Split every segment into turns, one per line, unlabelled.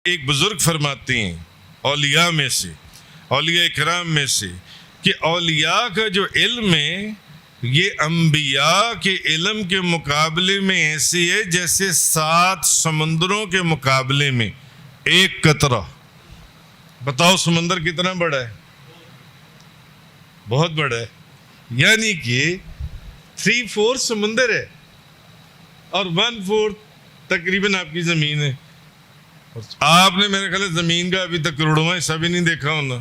ایک بزرگ فرماتے ہیں اولیاء میں سے، اولیاء اکرام میں سے، کہ اولیاء کا جو علم ہے یہ انبیاء کے علم کے مقابلے میں ایسی ہے جیسے 7 سمندروں کے مقابلے میں ایک قطرہ۔ بتاؤ سمندر کتنا بڑا ہے؟ بہت بڑا ہے، یعنی کہ 3/4 سمندر ہے اور 1/4 تقریباً آپ کی زمین ہے۔ آپ نے میرے خیال ہے زمین کا ابھی تک کروڑواں حصہ بھی نہیں دیکھا ہونا،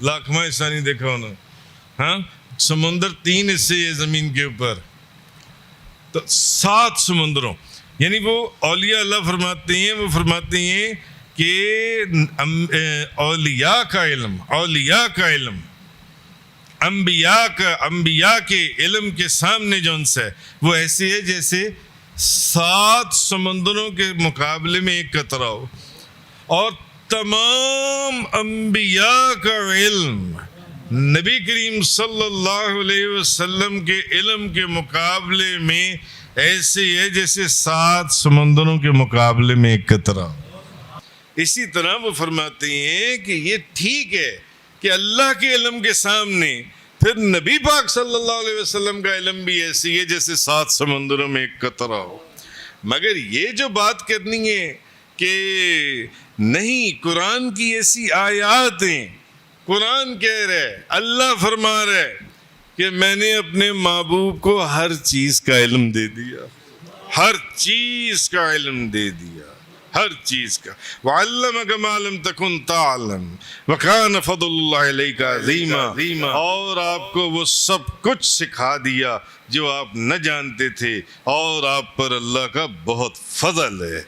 لاکھواں حصہ نہیں دیکھا ہونا۔ ہاں، سمندر 3 حصے ہے زمین کے اوپر، تو 7 سمندروں، یعنی وہ اولیاء اللہ فرماتے ہیں، وہ فرماتے ہیں کہ اولیاء کا علم، اولیاء کا علم انبیاء کے علم کے سامنے جو ان سے وہ ایسے ہے جیسے 7 سمندروں کے مقابلے میں ایک قطرہ ہو۔ اور تمام انبیاء کا علم نبی کریم صلی اللہ علیہ وسلم کے علم کے مقابلے میں ایسے ہے جیسے 7 سمندروں کے مقابلے میں ایک قطرہ۔ اسی طرح وہ فرماتے ہیں کہ یہ ٹھیک ہے کہ اللہ کے علم کے سامنے پھر نبی پاک صلی اللہ علیہ وسلم کا علم بھی ایسی ہے جیسے 7 سمندروں میں ایک قطرہ ہو، مگر یہ جو بات کرنی ہے کہ نہیں، قرآن کی ایسی آیات ہیں، قرآن کہہ رہے، اللہ فرما رہے کہ میں نے اپنے محبوب کو ہر چیز کا علم دے دیا، ہر چیز کا علم دے دیا، ہر چیز کا۔ وَعَلَّمَكَ مَا لَمْ تَكُنْ تَعْلَمْ وَكَانَ فَضْلُ اللَّهِ عَلَيْكَ عَظِيمًا، اور آپ کو وہ سب کچھ سکھا دیا جو آپ نہ جانتے تھے، اور آپ پر اللہ کا بہت فضل ہے۔